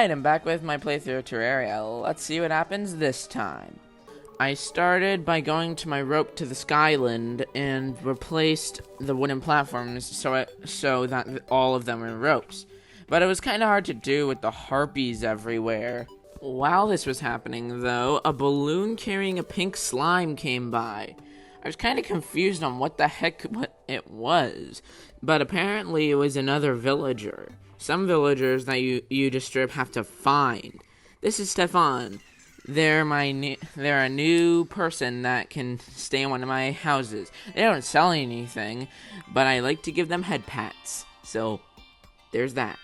Alright, I'm back with my playthrough of Terraria. Let's see what happens this time. I started by going to my rope to the Skyland and replaced the wooden platforms so that all of them were ropes. But it was kind of hard to do with the harpies everywhere. While this was happening, though, a balloon carrying a pink slime came by. I was kind of confused on what the heck it was, but apparently it was another villager. Some villagers that you disturb have to find. This is Stefan. They're a new person that can stay in one of my houses. They don't sell anything, but I like to give them head pats. So, there's that.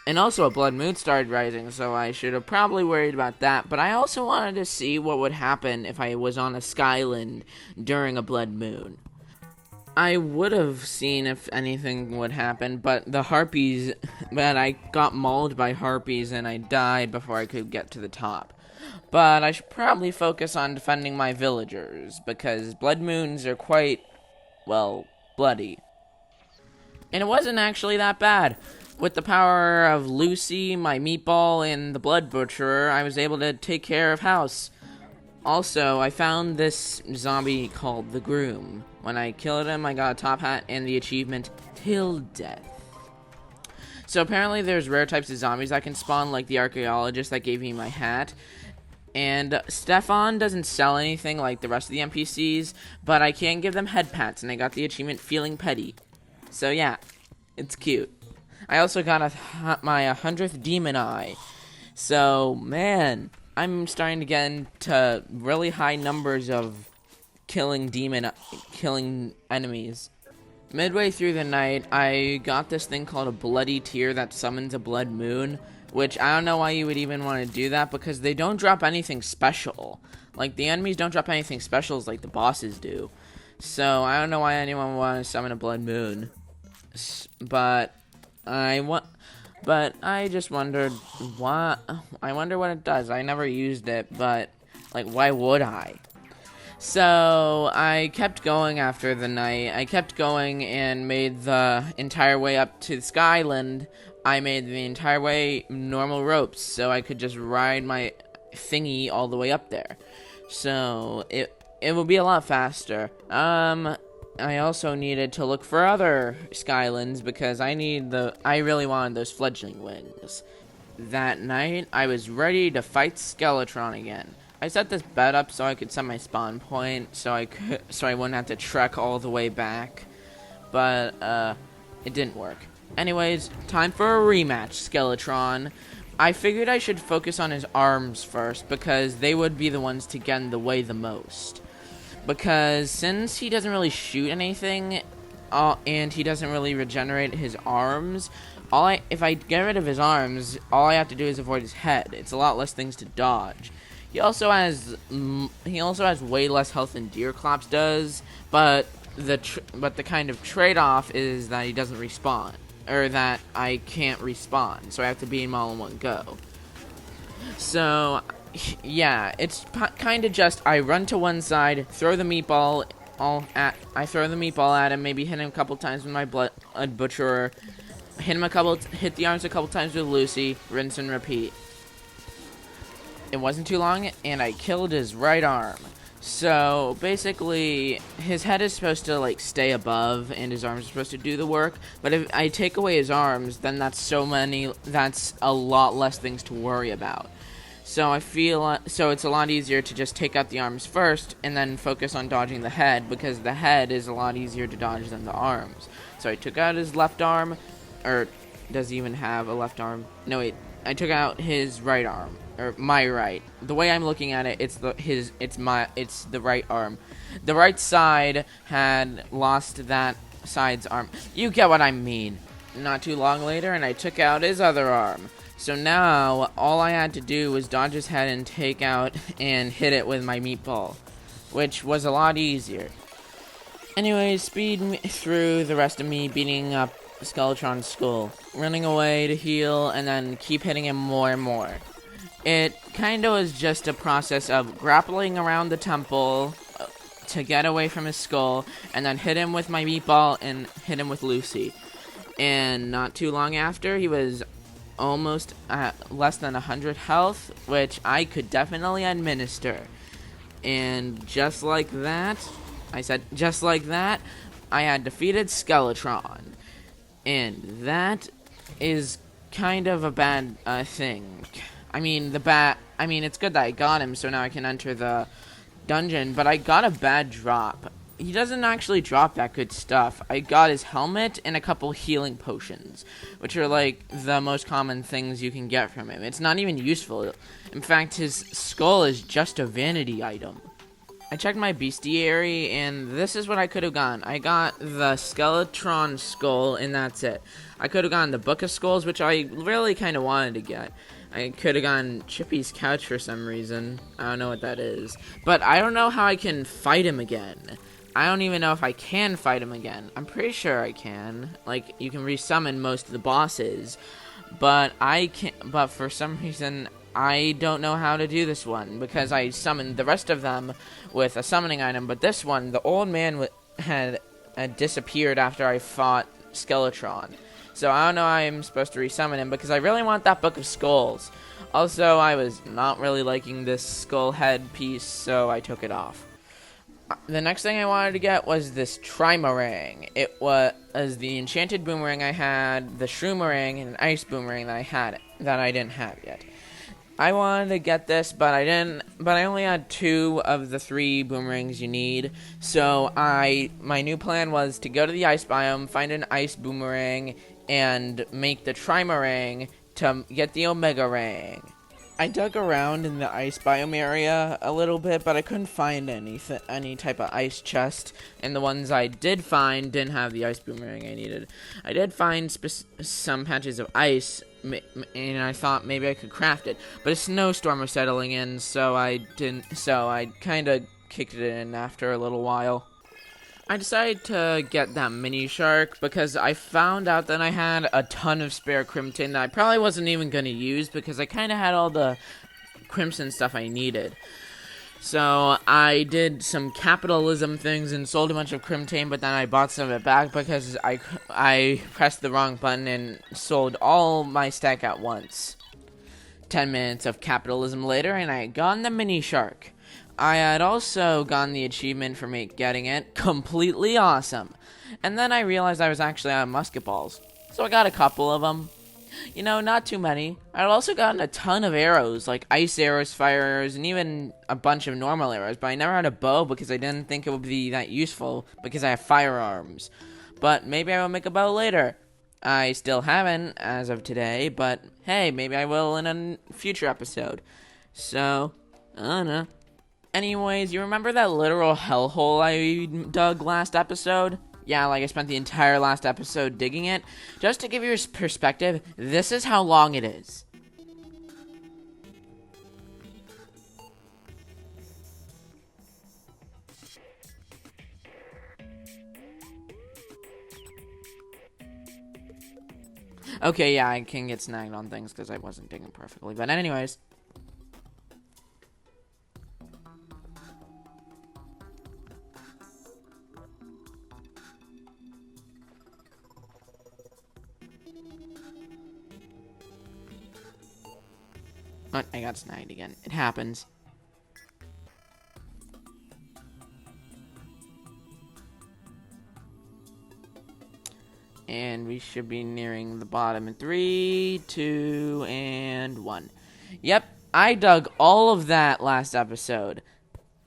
And also a blood moon started rising, so I should have probably worried about that. But I also wanted to see what would happen if I was on a skyland during a blood moon. I would have seen if anything would happen, but I got mauled by harpies and I died before I could get to the top. But I should probably focus on defending my villagers, because blood moons are quite, well, bloody. And it wasn't actually that bad. With the power of Lucy, my meatball, and the blood butcher, I was able to take care of house. Also, I found this zombie called the Groom. When I killed him, I got a top hat and the achievement, Till Death. So apparently there's rare types of zombies that can spawn, like the archaeologist that gave me my hat. And Stefan doesn't sell anything like the rest of the NPCs, but I can give them head pats, and I got the achievement, Feeling Petty. So yeah, it's cute. I also got my 100th demon eye. So, man, I'm starting to get into really high numbers of killing enemies. Midway through the night, I got this thing called a bloody tear that summons a blood moon, which I don't know why you would even want to do that, because they don't drop anything special. Like, the enemies don't drop anything special like the bosses do. So, I don't know why anyone would want to summon a blood moon. But I just wondered what. I wonder what it does. I never used it, but like, why would I? So I kept going after the night. I kept going and made the entire way up to the Skyland. I made the entire way normal ropes, so I could just ride my thingy all the way up there. So it will be a lot faster. I also needed to look for other Skylands because I really wanted those fledgling wings. That night, I was ready to fight Skeletron again. I set this bed up so I could set my spawn point, so I wouldn't have to trek all the way back. But it didn't work. Anyways, time for a rematch, Skeletron. I figured I should focus on his arms first because they would be the ones to get in the way the most. Because since he doesn't really shoot anything, and he doesn't really regenerate his arms, if I get rid of his arms, all I have to do is avoid his head. It's a lot less things to dodge. He also has way less health than Deerclops does, but the kind of trade-off is that he doesn't respawn, or that I can't respawn, so I have to beat him all in one go. So yeah, it's kind of just I run to one side, throw the meatball at him, maybe hit him a couple times with my blood butcher, hit the arms a couple times with Lucy, rinse and repeat. It wasn't too long, and I killed his right arm. So basically, his head is supposed to like stay above, and his arms are supposed to do the work. But if I take away his arms, then that's a lot less things to worry about. So so it's a lot easier to just take out the arms first and then focus on dodging the head, because the head is a lot easier to dodge than the arms. So I took out his left arm, or does he even have a left arm? No, wait. I took out his right arm, or my right. The way I'm looking at it, it's the right arm. The right side had lost that side's arm. You get what I mean. Not too long later, and I took out his other arm. So now, all I had to do was dodge his head and take out and hit it with my meatball, which was a lot easier. Anyways, speed through the rest of me beating up Skeletron's skull, running away to heal, and then keep hitting him more and more. It kind of was just a process of grappling around the temple to get away from his skull, and then hit him with my meatball and hit him with Lucy. And not too long after, he was almost at less than 100 health, which I could definitely administer. And just like that, just like that, I had defeated Skeletron. And that is kind of a bad thing. I mean, it's good that I got him, so now I can enter the dungeon, but I got a bad drop. He doesn't actually drop that good stuff. I got his helmet and a couple healing potions, which are like the most common things you can get from him. It's not even useful. In fact, his skull is just a vanity item. I checked my bestiary, and this is what I could have gotten. I got the Skeletron skull, and that's it. I could have gotten the Book of Skulls, which I really kind of wanted to get. I could have gotten Chippy's couch for some reason. I don't know what that is. But I don't know how I can fight him again. I don't even know if I can fight him again. I'm pretty sure I can. Like, you can resummon most of the bosses. But I can't. But for some reason, I don't know how to do this one, because I summoned the rest of them with a summoning item, but this one, the old man had disappeared after I fought Skeletron. So I don't know how I'm supposed to resummon him, because I really want that Book of Skulls. Also, I was not really liking this skull head piece, so I took it off. The next thing I wanted to get was this Trimarang. It was the enchanted boomerang I had, the Shroomerang, and an ice boomerang that I didn't have yet. I wanted to get this, but I didn't. But I only had 2 of the 3 boomerangs you need. So my new plan was to go to the ice biome, find an ice boomerang, and make the Trimarang to get the Omega Rang. I dug around in the ice biome area a little bit, but I couldn't find any type of ice chest, and the ones I did find didn't have the ice boomerang I needed. I did find some patches of ice, and I thought maybe I could craft it, but a snowstorm was settling in, so I didn't. So I kind of kicked it in after a little while. I decided to get that mini shark because I found out that I had a ton of spare crimson that I probably wasn't even going to use because I kind of had all the crimson stuff I needed. So I did some capitalism things and sold a bunch of crimson, but then I bought some of it back because I pressed the wrong button and sold all my stack at once. 10 minutes of capitalism later, and I had gotten the mini shark. I had also gotten the achievement for getting it. Completely awesome. And then I realized I was actually out of musket balls. So I got a couple of them. You know, not too many. I'd also gotten a ton of arrows, like ice arrows, fire arrows, and even a bunch of normal arrows. But I never had a bow because I didn't think it would be that useful because I have firearms. But maybe I will make a bow later. I still haven't as of today, but hey, maybe I will in a future episode. So, I don't know. Anyways, you remember that literal hellhole I dug last episode? Yeah, like I spent the entire last episode digging it. Just to give you a perspective, this is how long it is. Okay, yeah, I can get snagged on things because I wasn't digging perfectly. But anyways. But I got snagged again. It happens. And we should be nearing the bottom in 3, 2, and 1. Yep, I dug all of that last episode.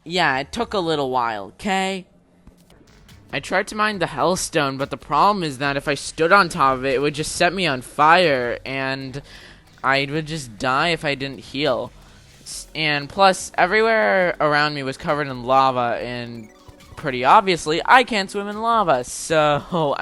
Yeah, it took a little while, okay? I tried to mine the hellstone, but the problem is that if I stood on top of it, it would just set me on fire, and I would just die if I didn't heal. And plus, everywhere around me was covered in lava, and pretty obviously, I can't swim in lava, so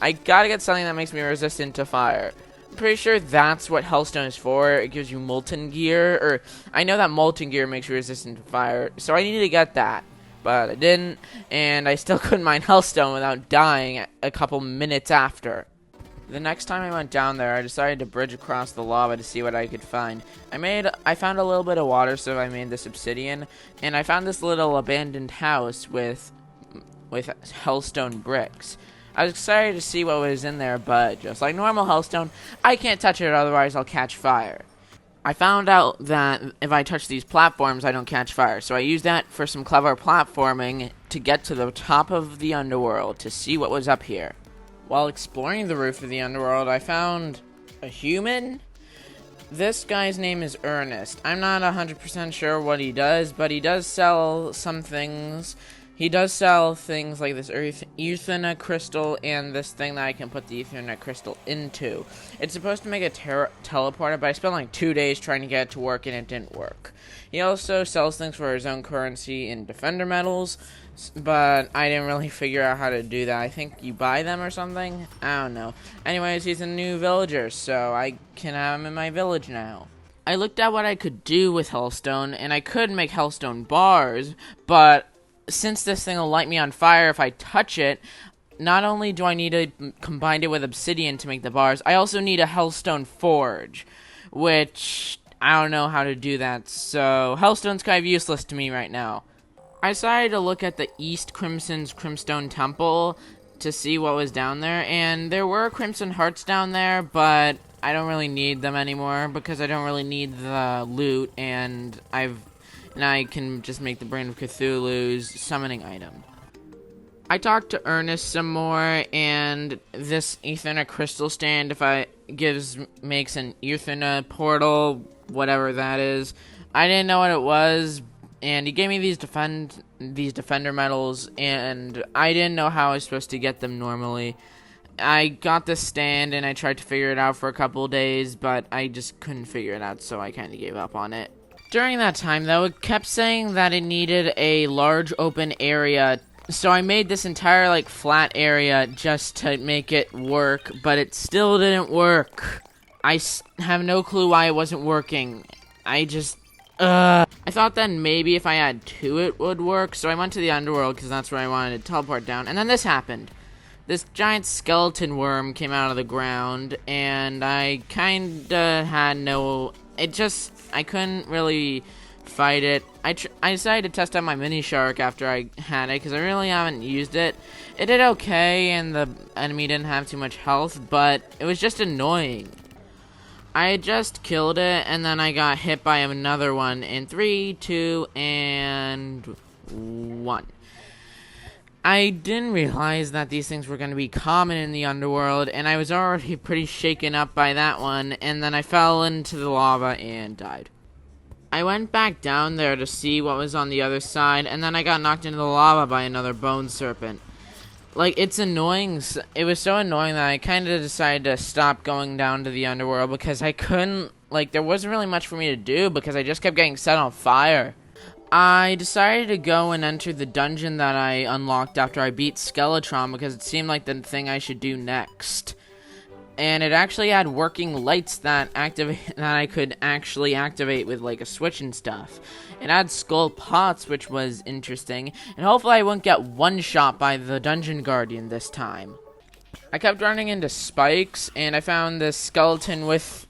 I gotta get something that makes me resistant to fire. I'm pretty sure that's what Hellstone is for. It gives you molten gear, or I know that molten gear makes you resistant to fire, so I needed to get that. But I didn't, and I still couldn't mine Hellstone without dying a couple minutes after. The next time I went down there, I decided to bridge across the lava to see what I could find. I found a little bit of water, so I made this obsidian, and I found this little abandoned house with Hellstone bricks. I was excited to see what was in there, but just like normal hellstone, I can't touch it, otherwise I'll catch fire. I found out that if I touch these platforms, I don't catch fire, so I used that for some clever platforming to get to the top of the underworld to see what was up here. While exploring the roof of the underworld, I found a human. This guy's name is Ernest. I'm not 100% sure what he does, but he does sell some things. He does sell things like this Ethernet crystal and this thing that I can put the Ethernet crystal into. It's supposed to make a teleporter, but I spent like 2 days trying to get it to work and it didn't work. He also sells things for his own currency in defender metals, but I didn't really figure out how to do that. I think you buy them or something? I don't know. Anyways, he's a new villager, so I can have him in my village now. I looked at what I could do with hellstone, and I could make hellstone bars, but since this thing will light me on fire if I touch it, not only do I need to combine it with obsidian to make the bars, I also need a hellstone forge, which I don't know how to do that, so hellstone's kind of useless to me right now. I decided to look at the East Crimson's Crimstone Temple to see what was down there, and there were Crimson Hearts down there, but I don't really need them anymore because I don't really need the loot, and I can just make the Brain of Cthulhu's summoning item. I talked to Ernest some more, and this Ethernet crystal stand, makes an Ethernet portal, whatever that is. I didn't know what it was, and he gave me these defender medals, and I didn't know how I was supposed to get them normally. I got this stand, and I tried to figure it out for a couple days, but I just couldn't figure it out, so I kind of gave up on it. During that time, though, it kept saying that it needed a large open area, so I made this entire, flat area just to make it work, but it still didn't work. I have no clue why it wasn't working. I thought that maybe if I add 2 it would work, so I went to the underworld because that's where I wanted to teleport down, and then this happened. This giant skeleton worm came out of the ground, and I kinda had I couldn't really fight it. I decided to test out my mini shark after I had it, because I really haven't used it. It did okay, and the enemy didn't have too much health, but it was just annoying. I just killed it, and then I got hit by another one in 3, 2, and 1. I didn't realize that these things were going to be common in the underworld, and I was already pretty shaken up by that one, and then I fell into the lava and died. I went back down there to see what was on the other side, and then I got knocked into the lava by another bone serpent. It's annoying. It was so annoying that I kind of decided to stop going down to the underworld because I couldn't, there wasn't really much for me to do because I just kept getting set on fire. I decided to go and enter the dungeon that I unlocked after I beat Skeletron because it seemed like the thing I should do next. And it actually had working lights that I could actually activate with a switch and stuff. It had skull pots, which was interesting, and hopefully I won't get one shot by the dungeon guardian this time. I kept running into spikes, and I found this skeleton with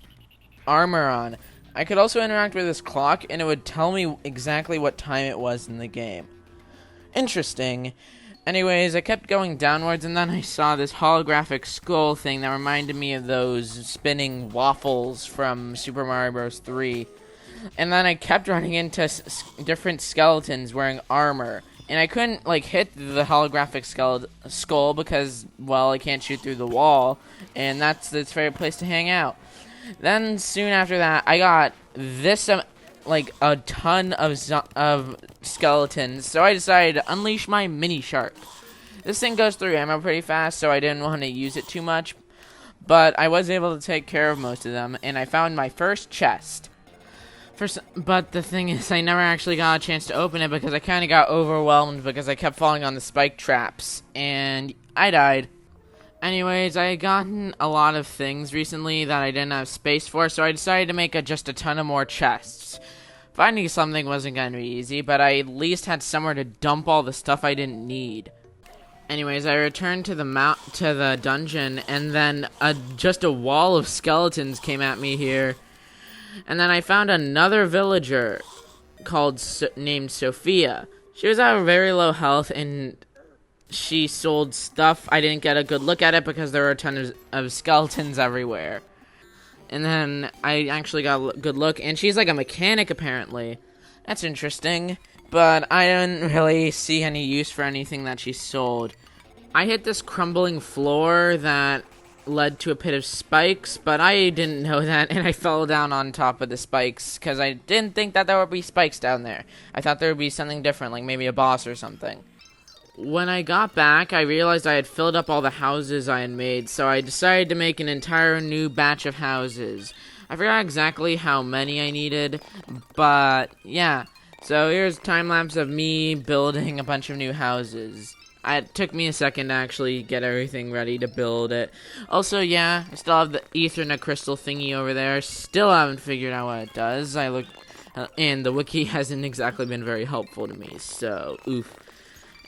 armor on. I could also interact with this clock, and it would tell me exactly what time it was in the game. Interesting. Anyways, I kept going downwards, and then I saw this holographic skull thing that reminded me of those spinning waffles from Super Mario Bros. 3. And then I kept running into different skeletons wearing armor. And I couldn't, hit the holographic skull because, well, I can't shoot through the wall. And that's its favorite place to hang out. Then, soon after that, I got this, a ton of skeletons, so I decided to unleash my mini shark. This thing goes through ammo pretty fast, so I didn't want to use it too much, but I was able to take care of most of them, and I found my first chest. But the thing is, I never actually got a chance to open it because I kind of got overwhelmed because I kept falling on the spike traps, and I died. Anyways, I had gotten a lot of things recently that I didn't have space for, so I decided to make just a ton of more chests. Finding something wasn't going to be easy, but I at least had somewhere to dump all the stuff I didn't need. Anyways, I returned to the dungeon, and then just a wall of skeletons came at me here. And then I found another villager named Sophia. She was at a very low health, and she sold stuff. I didn't get a good look at it because there were a ton of skeletons everywhere. And then I actually got a good look, and she's like a mechanic apparently. That's interesting, but I didn't really see any use for anything that she sold. I hit this crumbling floor that led to a pit of spikes, but I didn't know that, and I fell down on top of the spikes because I didn't think that there would be spikes down there. I thought there would be something different, like maybe a boss or something. When I got back, I realized I had filled up all the houses I had made, so I decided to make an entire new batch of houses. I forgot exactly how many I needed, but yeah. So here's a time-lapse of me building a bunch of new houses. It took me a second to actually get everything ready to build it. Also, yeah, I still have the Ethernet crystal thingy over there. Still haven't figured out what it does. I looked, and the wiki hasn't exactly been very helpful to me, so oof.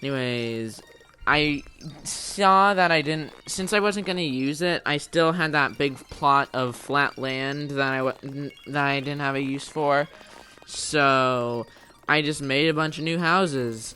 Anyways, I saw that since I wasn't going to use it, I still had that big plot of flat land that I didn't have a use for. So, I just made a bunch of new houses.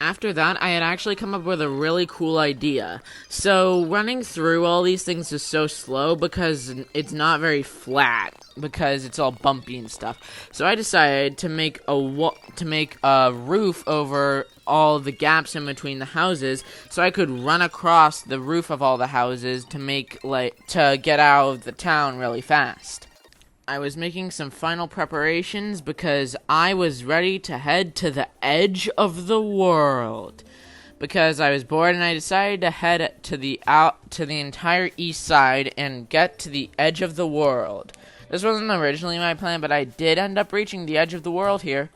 After that, I had actually come up with a really cool idea. So, running through all these things is so slow because it's not very flat, because it's all bumpy and stuff. So I decided to make a roof over all the gaps in between the houses, so I could run across the roof of all the houses to get out of the town really fast. I was making some final preparations because I was ready to head to the edge of the world. Because I was bored and I decided to head to the entire east side and get to the edge of the world. This wasn't originally my plan, but I did end up reaching the edge of the world here.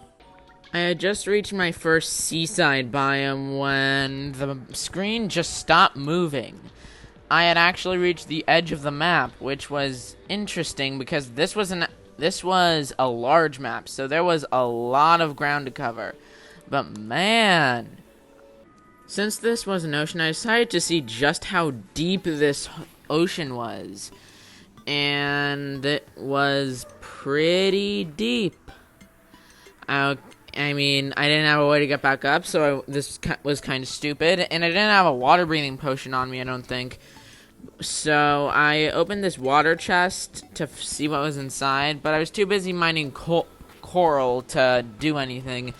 I had just reached my first seaside biome when the screen just stopped moving. I had actually reached the edge of the map, which was interesting because this was a large map, so there was a lot of ground to cover. But man, since this was an ocean, I decided to see just how deep this ocean was. And it was pretty deep. I mean, I didn't have a way to get back up, so this was kind of stupid. And I didn't have a water-breathing potion on me, I don't think. So I opened this water chest to see what was inside, but I was too busy mining coral to do anything.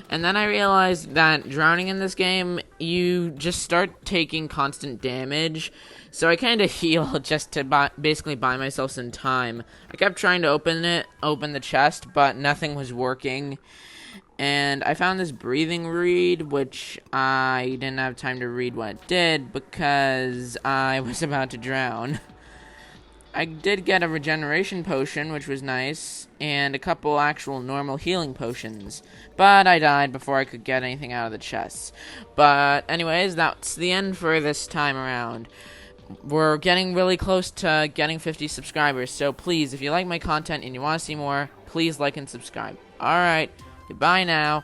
And then I realized that drowning in this game, you just start taking constant damage. So I kind of healed just to basically buy myself some time. I kept trying to open the chest, but nothing was working. And I found this breathing reed, which I didn't have time to read what it did because I was about to drown. I did get a regeneration potion, which was nice, and a couple actual normal healing potions. But I died before I could get anything out of the chests. But anyways, that's the end for this time around. We're getting really close to getting 50 subscribers, so please, if you like my content and you want to see more, please like and subscribe. Alright, goodbye now.